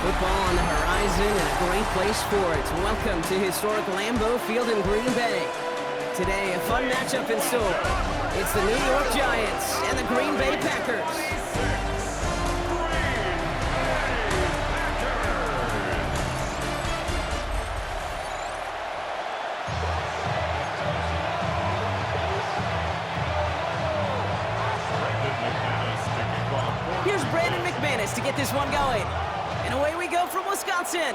Football on the horizon and a great place for it. Welcome to historic Lambeau Field in Green Bay. Today, a fun matchup in store. It's the New York Giants and the Green Bay Packers. Here's Brandon McManus to get this one going. And away we go from Wisconsin.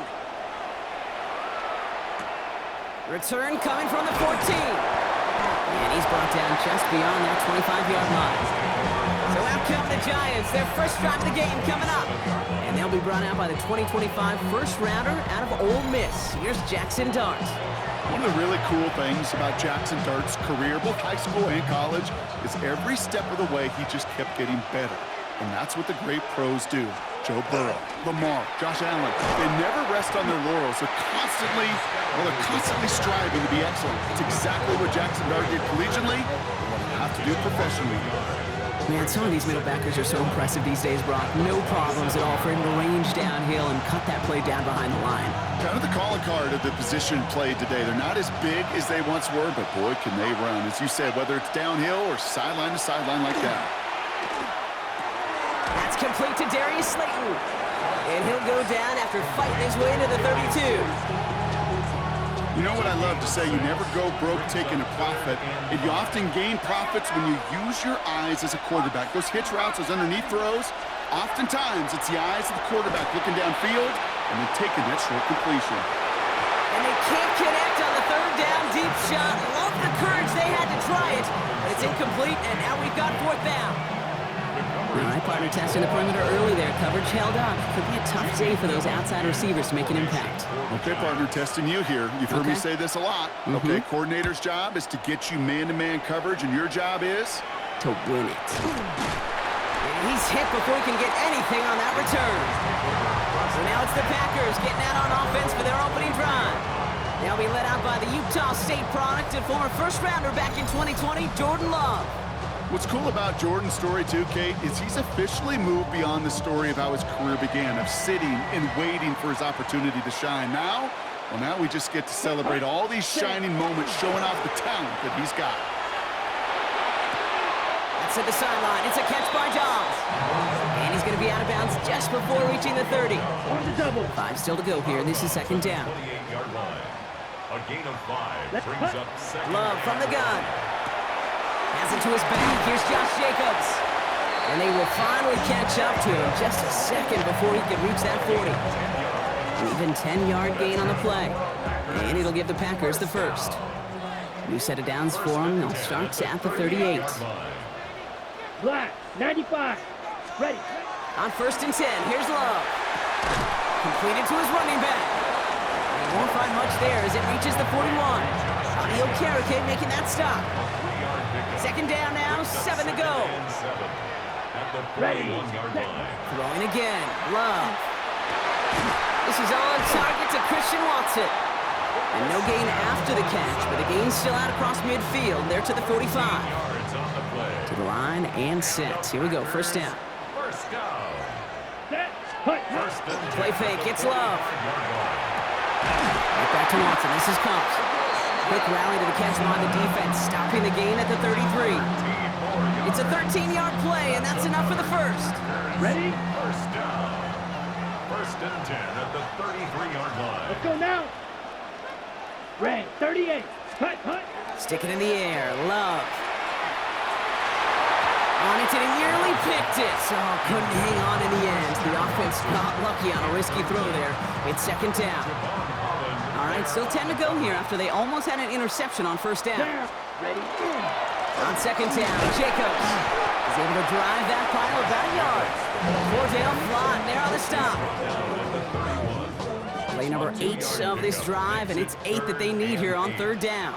Return coming from the 14. And he's brought down just beyond that 25-yard line. So out come the Giants. Their first drive of the game coming up. And they'll be brought out by the 2025 first-rounder out of Ole Miss. Here's Jackson Dart. One of the really cool things about Jackson Dart's career, both high school and college, is every step of the way he just kept getting better. And that's what the great pros do. Joe Burrow, Lamar, Josh Allen, they never rest on their laurels. They're constantly striving to be excellent. It's exactly what Jackson Dart did collegiately and what he'll have to do professionally. Man, some of these middle backers are so impressive these days, Brock. No problems at all for him to range downhill and cut that play down behind the line. Kind of the calling card of the position played today. They're not as big as they once were, but boy, can they run. As you said, whether it's downhill or sideline to sideline like that. That's complete to Darius Slayton. And he'll go down after fighting his way into the 32. You know what I love to say? You never go broke taking a profit, and you often gain profits when you use your eyes as a quarterback. Those hitch routes, those underneath throws, oftentimes it's the eyes of the quarterback looking downfield and then taking that short completion. And they can't connect on the third down deep shot. Love the courage they had to try it, but it's incomplete, and now we've got fourth down. All right, partner testing the perimeter early there. Coverage held up. Could be a tough day for those outside receivers to make an impact. Okay, partner, testing you here. You've heard me say this a lot. Okay, coordinator's job is to get you man-to-man coverage, and your job is? To win it. And he's hit before he can get anything on that return. So now it's the Packers getting out on offense for their opening drive. They'll be led out by the Utah State product and former first-rounder back in 2020, Jordan Love. What's cool about Jordan's story, too, Kate, is he's officially moved beyond the story of how his career began, of sitting and waiting for his opportunity to shine. Now we just get to celebrate all these shining moments, showing off the talent that he's got. That's at the sideline. It's a catch by Dobbs. And he's going to be out of bounds just before reaching the 30. 5 still to go here. This is second down. A gain of 5 brings up second. Love from the gun. Has it to his back. Here's Josh Jacobs. And they will finally catch up to him just a second before he could reach that 40. An even 10-yard gain on the play. And it'll give the Packers the first. New set of downs for them. They'll start at the 38. Black, 95. Ready. On first and 10, here's Love. Completed to his running back. He won't find much there as it reaches the 41. Audio Karake making that stop. Second down now, 7 to go. Ready. Throwing again, Love. This is on target to Christian Watson. And no gain after the catch, but the gain's still out across midfield. They're to the 45. To the line and set. Here we go, first down. First down. Play fake, it's Love. Right back to Watson, this is Combs. Quick rally to the catch by the defense, stopping the gain at the 33. It's a 13-yard play, and that's enough for the first. Ready? First down. First and 10 at the 33-yard line. Let's go now. Ray, 38. Hut. Stick it in the air, Love. On it, and he nearly picked it. So couldn't hang on in the end. The offense got lucky on a risky throw there. It's second down. All right, still 10 to go here after they almost had an interception on first down. Ready. On second down, Jacobs is able to drive that pile about a yard. Cordell Flott there on the stop. Play number 8 of this drive, and it's 8 that they need here on third down.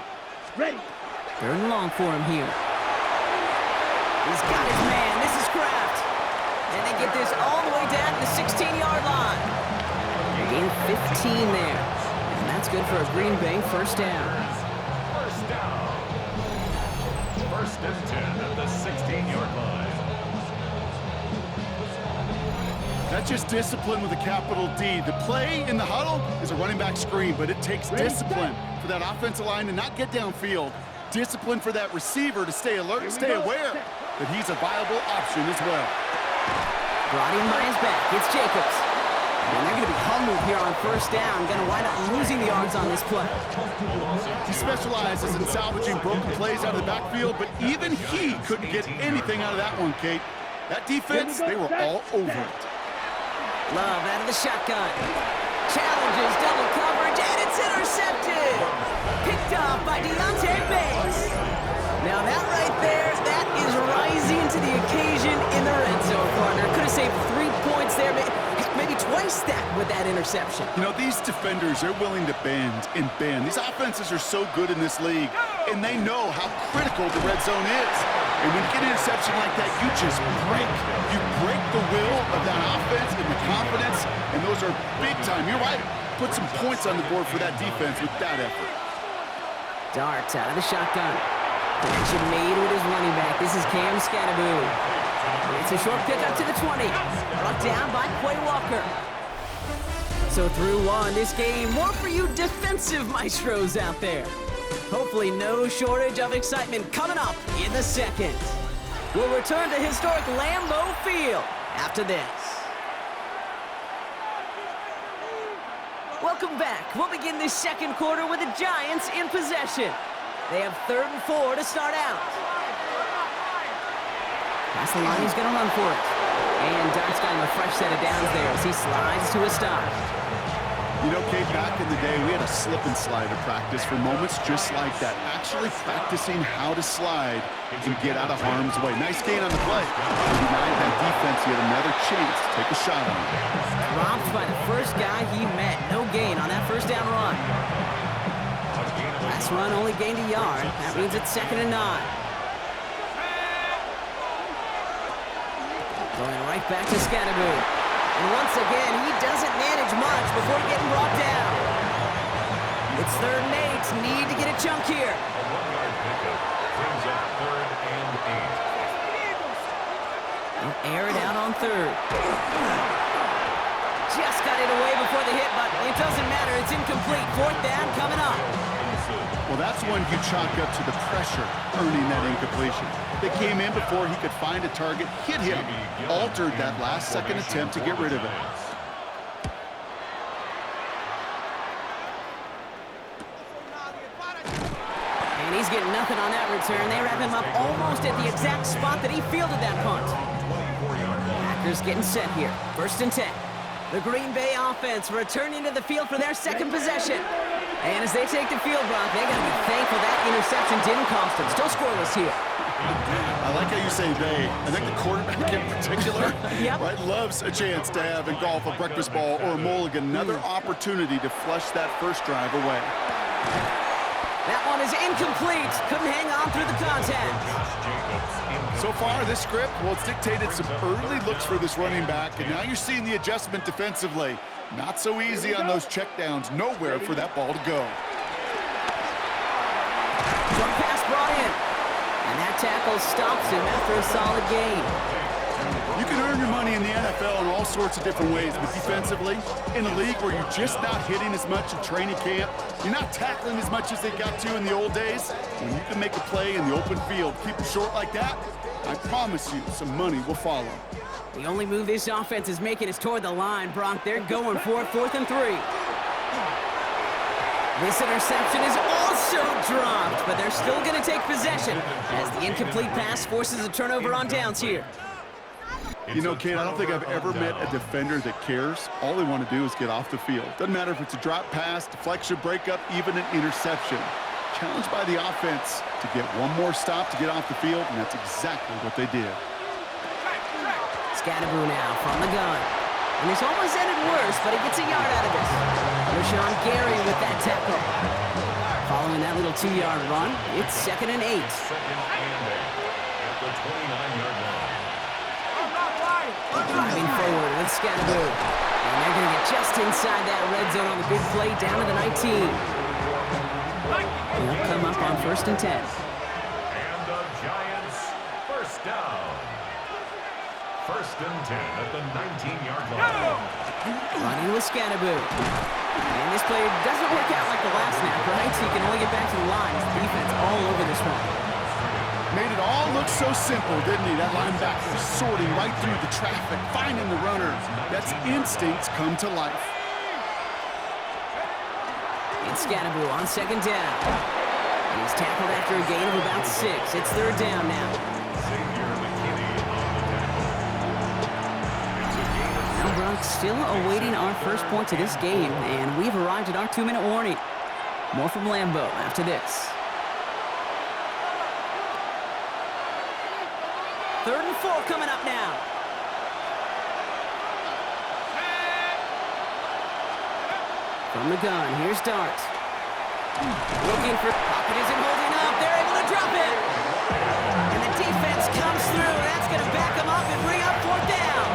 Ready. Third and long for him here. He's got his man. This is Kraft. And they get this all the way down to the 16-yard line. Gain 15 there. And that's good for a Green Bay first down. First down. First and 10 at the 16-yard line. That's just discipline with a capital D. The play in the huddle is a running back screen, but it takes discipline for that offensive line to not get downfield. Discipline for that receiver to stay alert, stay aware that he's a viable option as well. Brought in by his back. It's Jacobs. And they're going to be humbled here on first down. Going to wind up losing the yards on this play. He specializes in salvaging broken plays out of the backfield, but even he couldn't get anything out of that one, Kate. That defense, they were all over it. Love out of the shotgun. Challenges double coverage, and it's intercepted. Picked off by Deontay Banks. Now that right there, that is rising to the occasion in the red zone, partner. Could have saved 3 points there, maybe twice that with that interception. You know, these defenders, they're willing to bend and bend. These offenses are so good in this league, and they know how critical the red zone is. And when you get an interception like that, you just break. You break the will of that offense and the confidence, and those are big time. You're right. Put some points on the board for that defense with that effort. Darts out of the shotgun. Connection made with his running back. This is Cam Scatterboom. It's a short pickup to the 20. Brought down by Quay Walker. So through one, this game, more for you defensive maestros out there. Hopefully no shortage of excitement coming up in the second. We'll return to historic Lambeau Field after this. Welcome back. We'll begin this second quarter with the Giants in possession. They have 3rd and 4 to start out. Past the line, he's going to run for it. And Dart's got him a fresh set of downs there as he slides to a stop. You know, Kate, back in the day, we had a slip and slide to practice for moments just like that. Actually practicing how to slide and get out of harm's way. Nice gain on the play. Denied that defense yet another chance to take a shot on him. Dropped by the first guy he met. No gain on that first down run. Last run only gained a yard. That means it's 2nd and 9. Going right back to Scatterboom. And once again, he doesn't manage much before getting brought down. It's 3rd and 8. Need to get a chunk here. A 1-yard pickup brings up 3rd and 8. They'll air it out on 3rd. Just got it away before the hit, but it doesn't matter. It's incomplete. 4th down coming up. Well, that's one you chalk up to the pressure earning that incompletion. They came in before he could find a target, hit him, altered that last-second attempt to get rid of it. And he's getting nothing on that return. They wrap him up almost at the exact spot that he fielded that punt. Packers getting set here. 1st and 10. The Green Bay offense returning to the field for their second possession. And as they take the field, Brock, they got to be thankful that interception didn't cost them. Still scoreless here. I like how you say they. I think the quarterback in particular right, loves a chance to have in golf a breakfast ball or a mulligan. Another opportunity to flush that first drive away. That one is incomplete. Couldn't hang on through the contact. So far, this script, well, it's dictated some early looks for this running back, and now you're seeing the adjustment defensively. Not so easy on those checkdowns. Nowhere for that ball to go. Short pass brought in. And that tackle stops him after a solid gain. You can earn your money in the NFL in all sorts of different ways, but defensively, in a league where you're just not hitting as much in training camp, you're not tackling as much as they got to in the old days, when you can make a play in the open field, keep it short like that, I promise you some money will follow. The only move this offense is making is toward the line, Brock. They're going for it, 4th and 3. This interception is also dropped, but they're still going to take possession as the incomplete pass forces a turnover on downs here. You know, Kate, I don't think I've ever met a defender that cares. All they want to do is get off the field. Doesn't matter if it's a drop pass, deflection, breakup, even an interception. Challenged by the offense to get one more stop to get off the field, and that's exactly what they did. Scatterboom now from the gun. And this almost ended worse, but he gets a yard out of this. Rashawn Gary with that tackle. Following that little 2-yard run, it's 2nd and 8. 2nd and 8 at the 29-yard line. Driving forward with Scatterboom. And they're going to get just inside that red zone on the big play down to the 19. They'll come up on 1st and 10. And the Giants, 1st down. First and 10 at the 19-yard line. Running with Scannaboo. And this play doesn't work out like the last snap, right? So you can only get back to the line. Defense all over this one. Made it all look so simple, didn't he? That linebacker sorting right through the traffic, finding the runner. That's instincts come to life. It's Scannaboo on second down. And he's tackled after a gain of about 6. It's third down now. Now Brock still awaiting our first points of this game, and we've arrived at our 2-minute warning. More from Lambeau after this. Third and 4 coming up now. From the gun, here's Dart. Looking for pocket isn't holding up. They're able to drop it. And the defense comes through. That's going to back them up and bring up fourth down.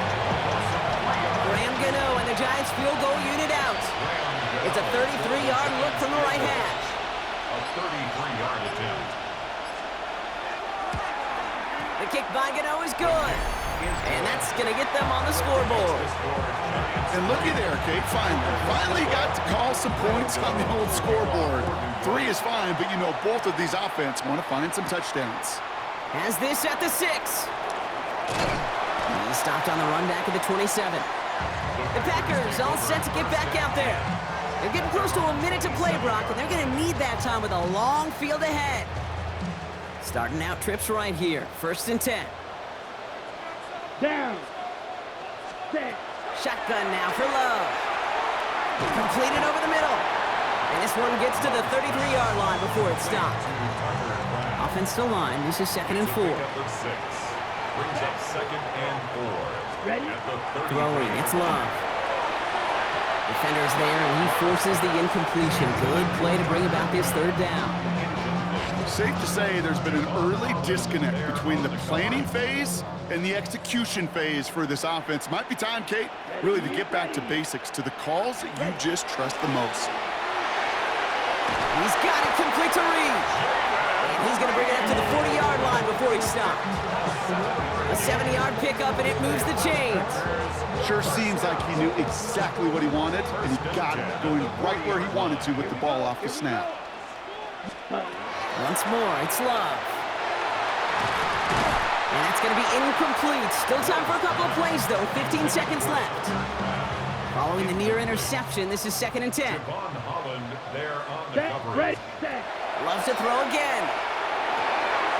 Graham Gano and the Giants field goal unit out. It's a 33-yard look from the right hash. A 33-yard attempt. The kick by Gano is good. And that's going to get them on the scoreboard. And looky there, Kate, finally got to call some points on the old scoreboard. 3 is fine, but you know both of these offense want to find some touchdowns. Has this at the 6. He stopped on the run back at the 27. The Packers all set to get back out there. They're getting close to a minute to play, Brock, and they're going to need that time with a long field ahead. Starting out trips right here. First and 10. Down. 6. Shotgun now for Love. Completed over the middle. And this one gets to the 33-yard line before it stopped. Offensive line, this is second and 4. Brings up second and 4. Ready? Throwing, it's Love. Defender's there, and he forces the incompletion. Good play to bring about this third down. Safe to say there's been an early disconnect between the planning phase and the execution phase for this offense. Might be time, Kate, really to get back to basics, to the calls that you just trust the most. He's got it complete to Reed. And he's going to bring it up to the 40-yard line before he stopped. A 70-yard pickup, and it moves the chains. Sure seems like he knew exactly what he wanted, and he got it, going right where he wanted to with the ball off the snap. Once more, it's Love. And that's going to be incomplete. Still time for a couple of plays, though. 15 seconds left. Following the near interception, this is second and 10. Javon Holland there on the coverage. Ready, set. Loves to throw again.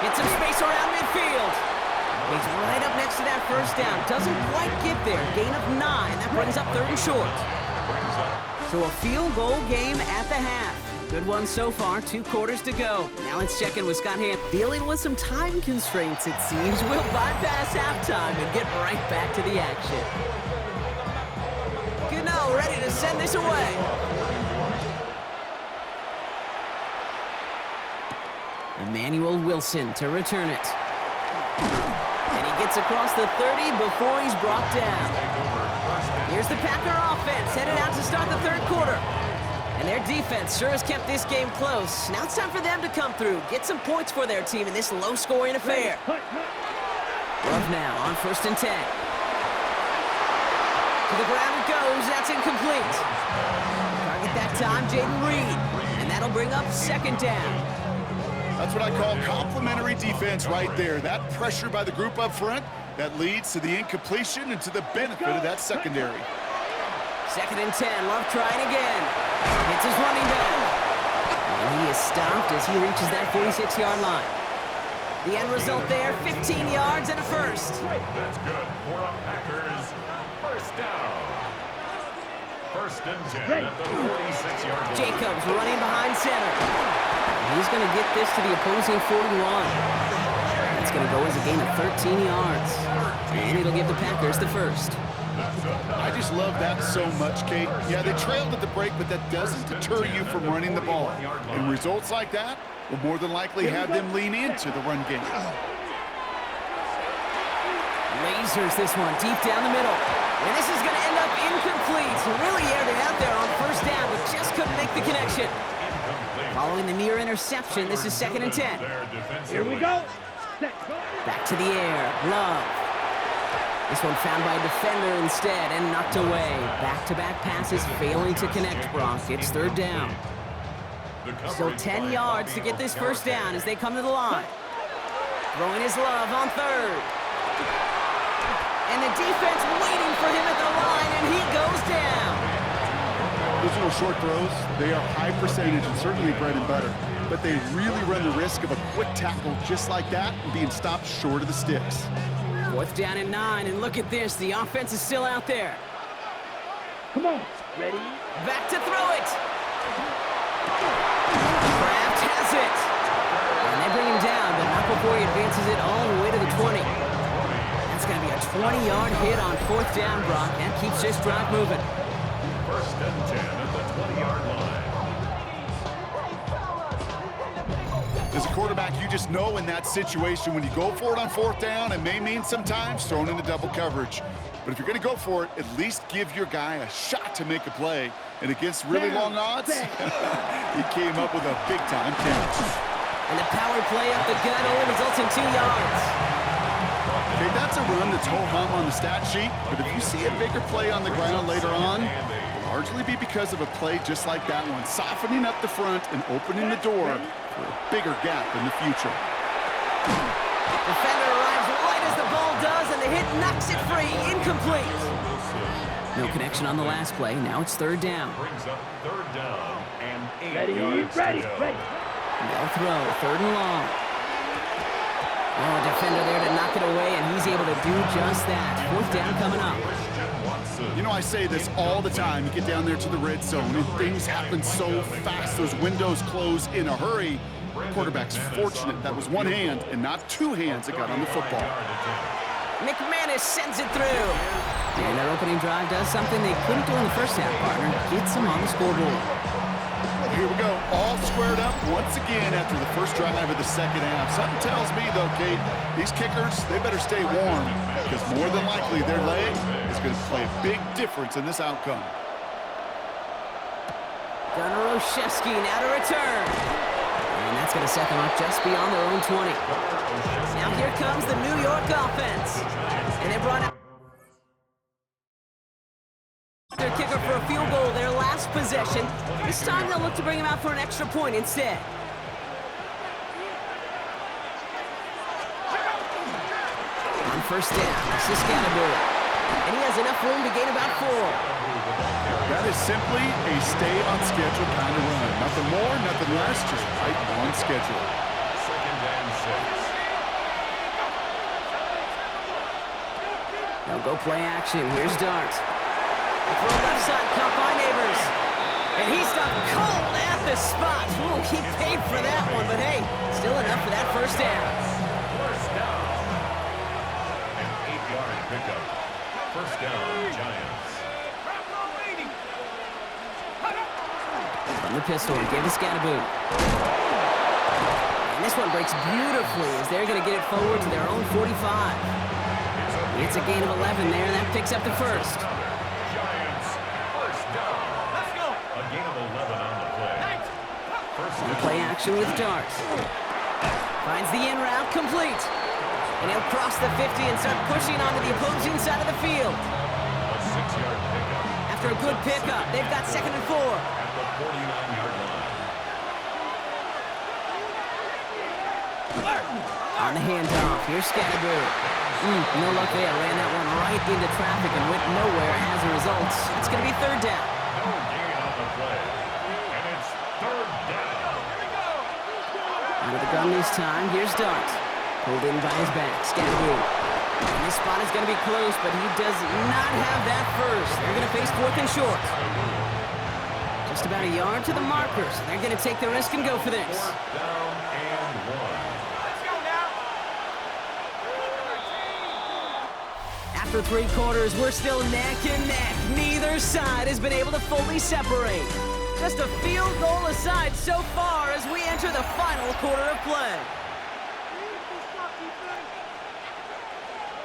Gets some space around midfield. He's right up next to that first down. Doesn't quite get there. Gain of 9. That brings up third and short. So a field goal game at the half. Good one so far, 2 quarters to go. Now let's check in with Scott Hand. Dealing with some time constraints, it seems. We'll bypass halftime and get right back to the action. Gano ready to send this away. Emmanuel Wilson to return it. And he gets across the 30 before he's brought down. Here's the Packer offense headed out to start the third quarter. And their defense sure has kept this game close. Now it's time for them to come through, get some points for their team in this low-scoring affair. Love now on first and 10. To the ground it goes. That's incomplete. Target that time, Jaden Reed. And that'll bring up second down. That's what I call complimentary defense right there. That pressure by the group up front, that leads to the incompletion and to the benefit of that secondary. Second and 10. Love trying again. It's his running back. And he is stopped as he reaches that 46-yard line. The end result there, 15 yards and a first. That's good for a Packers first down. First and 10 at the 46-yard line. Jacobs running behind center. He's going to get this to the opposing 41. That's going to go as a gain of 13 yards. And it'll give the Packers the first. I just love that so much, Kate. Yeah, they trailed at the break, but that doesn't deter you from running the ball. And results like that will more than likely have them lean into the run game. Lasers this one deep down the middle. And this is going to end up incomplete. Really aired it out there on first down, but just couldn't make the connection. Following the near interception, this is second and 10. Here we go. Back to the air. Love. This one found by a defender instead and knocked away. Back-to-back passes failing to connect, Brock. It's third down. Still 10 yards to get this first down as they come to the line. Throwing his love on third. And the defense waiting for him at the line, and he goes down. Those little short throws, they are high percentage and certainly bread and butter. But they really run the risk of a quick tackle just like that and being stopped short of the sticks. Fourth down and 9, and look at this. The offense is still out there. Come on. Ready? Back to throw it. Kraft has it. And they bring him down, but not before he advances it all the way to the 20. That's going to be a 20-yard hit on fourth down, Brock. That keeps this drive moving. First and 10 at the 20-yard line. As a quarterback, you just know in that situation when you go for it on fourth down, it may mean sometimes thrown into double coverage. But if you're going to go for it, at least give your guy a shot to make a play. And against really long odds, he came up with a big-time catch. And the power play up the gut only results in 2 yards. Okay, that's a run that's ho-hum on the stat sheet, but if you see a bigger play on the ground later on, it'll largely be because of a play just like that one, softening up the front and opening the door for a bigger gap in the future. Defender arrives right as the ball does, and the hit knocks it free. Incomplete. No connection on the last play. Now it's third down. Brings up third down and 8 Ready? yards to Ready? go. Ready? No throw. Third and long. Oh, defender there to knock it away, and he's able to do just that. Fourth down coming up. You know, I say this all the time. You get down there to the red zone, and things happen so fast. Those windows close in a hurry. The quarterback's fortunate that was one hand and not two hands that got on the football. McManus sends it through. And their opening drive does something they couldn't do in the first half, partner. Gets them on the scoreboard. Here we go, all squared up once again after the first drive of the second half. Something tells me, though, Kate, these kickers, they better stay warm because more than likely their leg is going to play a big difference in this outcome. Gunnar Olszewski now to return. And that's going to set them up just beyond their own 20. Now here comes the New York offense. And they brought out their kicker for a field goal their last possession. This time they'll look to bring him out for an extra point instead. On first down, this is Scatterbury. And he has enough room to gain about 4. That is simply a stay on schedule kind of run. Nothing more, nothing less, just right on schedule. Second and 6. They'll go play action. Here's Dart. The throw left side, caught by Neighbors. And he's stopped cold at the spot. Ooh, he paid for that one, but hey, still enough for that first down. First down. An 8-yard pickup. First down, Giants. From the pistol, give to Scatterboot. And this one breaks beautifully as they're going to get it forward to their own 45. It's a gain of 11 there, and that picks up the first. Giants, first down. Let's go. A gain of 11 on the play. First And down. play action with Dart. Finds the in route complete. And he'll cross the 50 and start pushing onto the opposing side of the field. A 6-yard pickup. After a good pickup, they've got 2nd and 4. At the 49-yard line. On the handoff, here's Scatterbury. No luck there. Ran that one right into traffic and went nowhere as a result. It's going to be third down. No gain on the play. And it's third down. Out of the gun this time, here's Dart. Pulled in by his back, Scatterbury. And this spot is going to be close, but he does not have that first. They're going to face 4th and short. Just about a yard to the markers. They're going to take the risk and go for this. Fourth down and 1. After 3 quarters, we're still neck and neck. Neither side has been able to fully separate. Just a field goal aside so far as we enter the final quarter of play.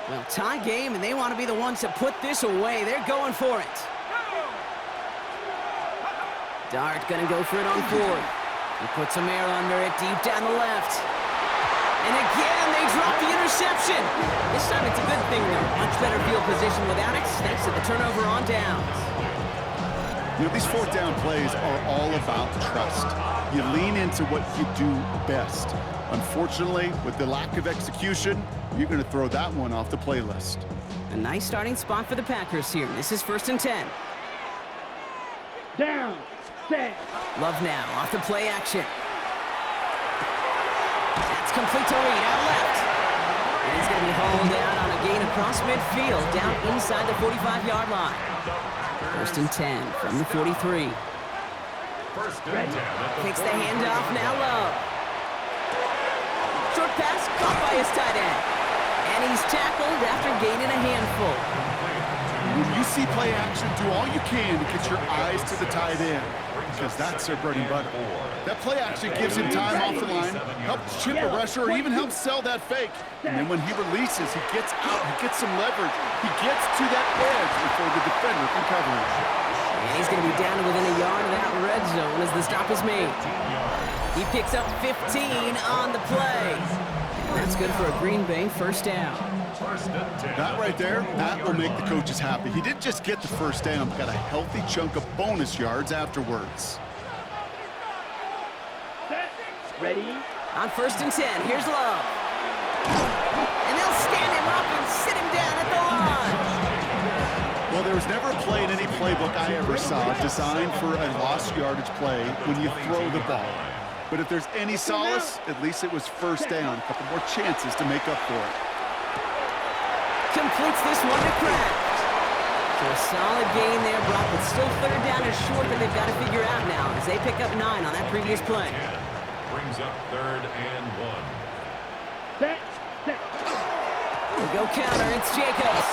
Well, tie game, and they want to be the ones to put this away. They're going for it. Dart gonna go for it on 4th. He puts some air under it deep down the left. And again, they drop the interception. This time it's a good thing, though. Much better field position without it, thanks to the turnover on downs. You know, these fourth down plays are all about trust. You lean into what you do best. Unfortunately, with the lack of execution, you're going to throw that one off the playlist. A nice starting spot for the Packers here. This is 1st and 10. Down. Set. Love now, off the play action. That's complete to Reed, out left. And he's going to be hauled down on a gain across midfield, down inside the 45-yard line. 1st and 10 from the 43. 1st and 10. Takes the handoff, now Love. Short pass, caught by his tight end. And he's tackled after gaining a handful. When you see play action, do all you can to get your eyes to the tight end, because that's their bread and butter. That play action gives him time off the line, helps chip a rusher, or even helps sell that fake. And then when he releases, he gets out, he gets some leverage. He gets to that edge before the defender can cover him. And he's going to be down to within a yard of that red zone as the stop is made. He picks up 15 on the play. And that's good for a Green Bay 1st down. That right there, that will make the coaches happy. He didn't just get the 1st down, but got a healthy chunk of bonus yards afterwards. Ready. On 1st and 10, here's Love. And they'll stand him up and sit him down at the line. Well, there was never a play in any playbook I ever saw designed for a lost yardage play when you throw the ball. But if there's any solace, at least it was 1st down. A couple more chances to make up for it. Completes this one to Kraft. So a solid gain there, Brock, but still 3rd down is short that they've got to figure out now as they pick up 9 on that previous play. Brings up 3rd and 1. Set. Set. We go counter, it's Jacobs.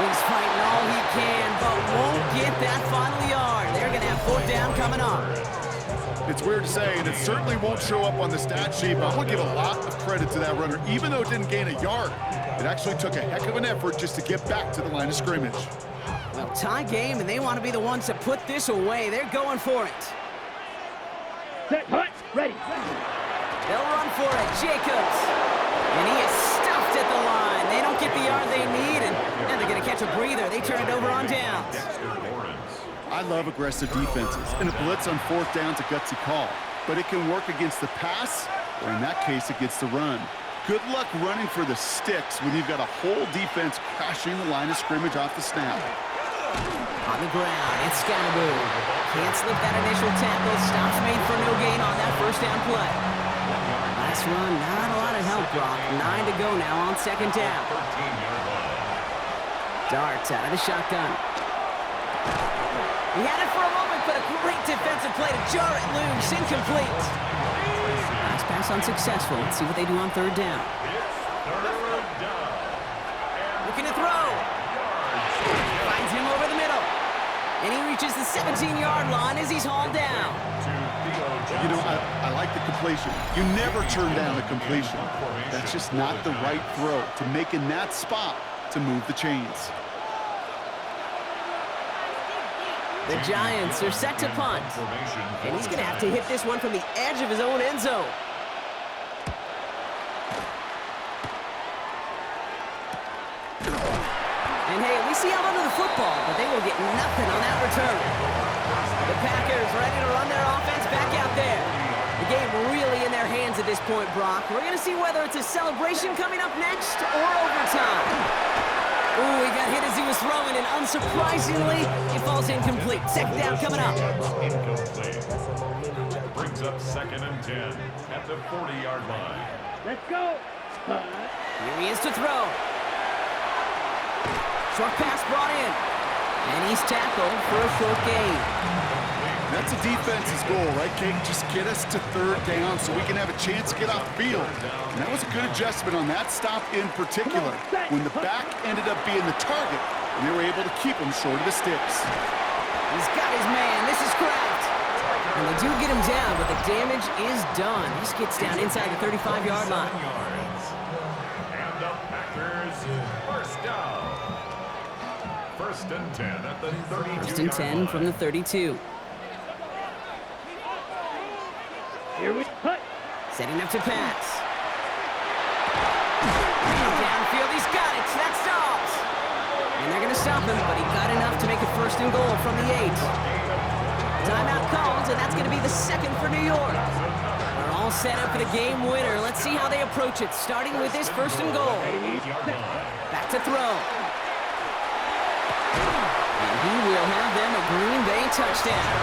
He's fighting all he can, but won't get that final yard. They're going to have 4th down coming up. It's weird to say, and it certainly won't show up on the stat sheet, but I want to give a lot of credit to that runner. Even though it didn't gain a yard, it actually took a heck of an effort just to get back to the line of scrimmage. Well, tie game, and they want to be the ones to put this away. They're going for it. Set. Hut. Ready. They'll run for it, Jacobs. And he is stuffed at the line. They don't get the yard they need, and now they're going to catch a breather. They turn it over on downs. I love aggressive defenses, and a blitz on 4th down's a gutsy call. But it can work against the pass, or in that case, against the run. Good luck running for the sticks when you've got a whole defense crashing the line of scrimmage off the snap. On the ground, it's Scannaboo. Can't slip that initial tackle. Stops made for no gain on that 1st down play. Last run, not a lot of help, Brock. 9 to go now on 2nd down. Darts out of the shotgun. He had it for a moment, but a great defensive play to jar it loose. Incomplete. Nice pass unsuccessful. Let's see what they do on 3rd down. Looking to throw. Finds him over the middle. And he reaches the 17-yard line as he's hauled down. You know, I like the completion. You never turn down a completion. That's just not the right throw to make in that spot to move the chains. The Giants are set to punt. And he's going to have to hit this one from the edge of his own end zone. And hey, we see out under the football, but they will get nothing on that return. The Packers ready to run their offense back out there. The game really in their hands at this point, Brock. We're going to see whether it's a celebration coming up next or overtime. Ooh, he got hit as he was throwing, and unsurprisingly, it falls incomplete. 2nd down coming up. Incomplete. Brings up 2nd and 10 at the 40-yard line. Let's go. Here he is to throw. Short pass brought in. And he's tackled for a short gain. That's a defense's goal, right, Kate? Just get us to 3rd down so we can have a chance to get off the field. And that was a good adjustment on that stop in particular, when the back ended up being the target, and they were able to keep him short of the sticks. He's got his man. This is Kraft. And they do get him down, but the damage is done. This gets down inside the 35-yard line. And the Packers, 1st down. 1st and 10 at the 32-yard 1st and 10 from the 32. Here we put. Setting up to pass. him, but he got enough to make it 1st and goal from the 8. Timeout calls, and that's going to be the 2nd for New York. They're all set up for the game winner. Let's see how they approach it, starting with this 1st and goal. Back to throw. And he will have them a Green Bay touchdown.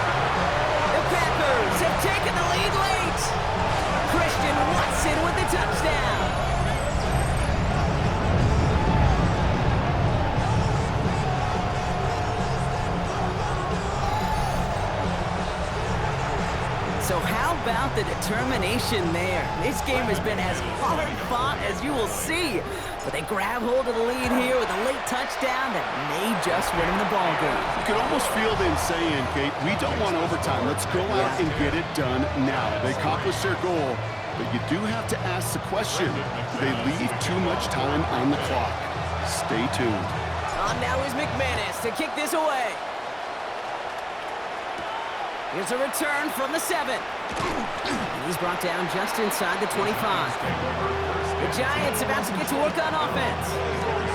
The Packers have taken the lead late. Christian Watson with the touchdown. So how about the determination there? This game has been as hard fought as you will see. But they grab hold of the lead here with a late touchdown that may just win them the ball game. You could almost feel them saying, Kate, we don't want overtime. Let's go out and get it done now. They accomplished their goal, but you do have to ask the question, do they leave too much time on the clock? Stay tuned. On now is McManus to kick this away. Here's a return from the 7. And he's brought down just inside the 25. The Giants about to get to work on offense.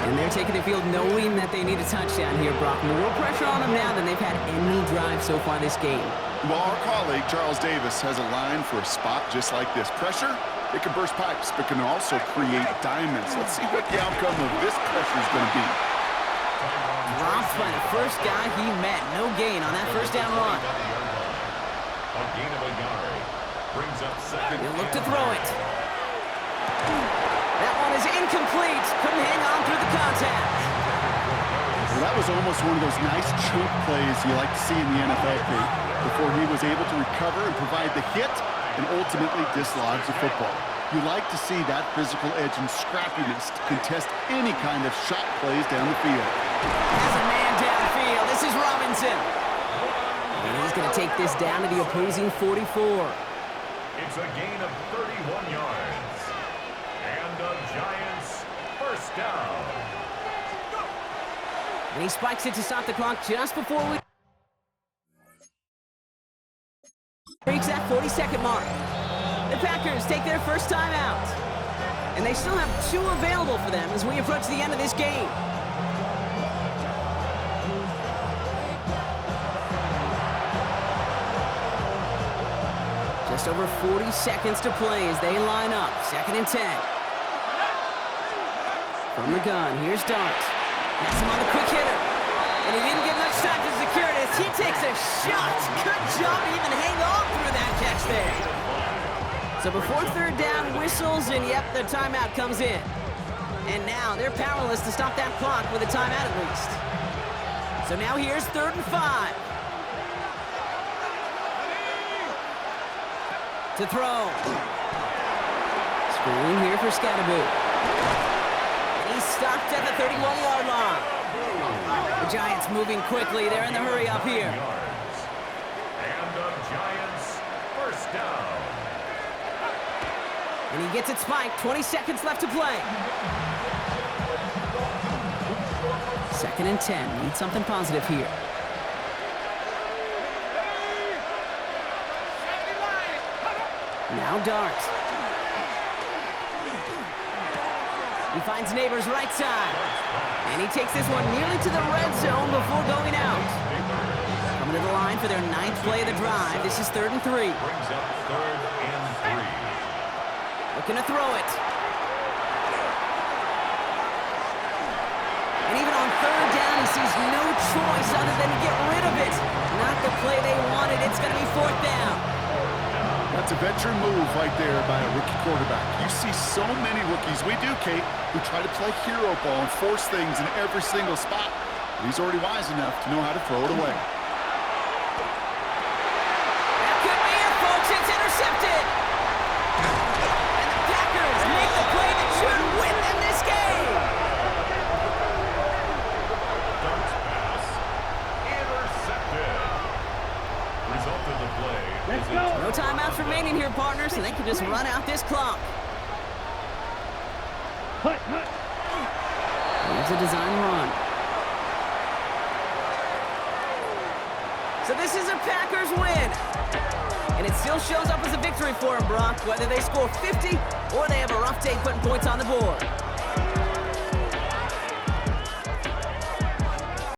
And they're taking the field knowing that they need a touchdown here, Brock. More pressure on them now than they've had any drive so far this game. Well, our colleague, Charles Davis, has a line for a spot just like this. Pressure, it can burst pipes, but can also create diamonds. Let's see what the outcome of this pressure is going to be. Dropped by the first guy he met. No gain on that 1st down run. A gain of a yard. Brings up 2nd. He'll look to throw it. That one is incomplete. Couldn't hang on through the contact. Well, that was almost one of those nice chunk plays you like to see in the NFL, Pete, before he was able to recover and provide the hit and ultimately dislodge the football. You like to see that physical edge and scrappiness to contest any kind of shot plays down the field. Has a man downfield. This is Robinson. And he's going to take this down to the opposing 44. It's a gain of 31 yards. And the Giants 1st down. And he spikes it to stop the clock just before we reach that 40-second mark. The Packers take their 1st time out. And they still have 2 available for them as we approach the end of this game. Just over 40 seconds to play as they line up. 2nd and 10. From the gun, here's Dart. Has him on the quick hitter. And he didn't get much time to secure this. He takes a shot. Good job to even hang on through that catch there. So before 3rd down whistles, and yep, the timeout comes in. And now they're powerless to stop that clock with a timeout at least. So now here's 3rd and 5. To throw. Screen here for Scatterboo. And he's stopped at the 31-yard line. The Giants moving quickly. They're in the hurry up here. And the Giants 1st down. And he gets it spiked. 20 seconds left to play. 2nd and 10. Need something positive here. Now Dart. He finds Neighbors right side. And he takes this one nearly to the red zone before going out. Coming to the line for their 9th play of the drive. This is 3rd and 3. Brings up 3rd and 3. Looking to throw it. And even on 3rd down, he sees no choice other than to get rid of it. Not the play they wanted. It's going to be 4th down. That's a veteran move right there by a rookie quarterback. You see so many rookies, we do, Kate, who try to play hero ball and force things in every single spot. But he's already wise enough to know how to throw it away. That could be it, folks. It's intercepted. And the Packers make the play that should win them this game. Dart's pass intercepted. Result of the play. Let's go. No timeouts remaining here, partners, so they can just run out this clock. Hut. Here's a design run. So this is a Packers win. And it still shows up as a victory for them, Brock, whether they score 50 or they have a rough day putting points on the board.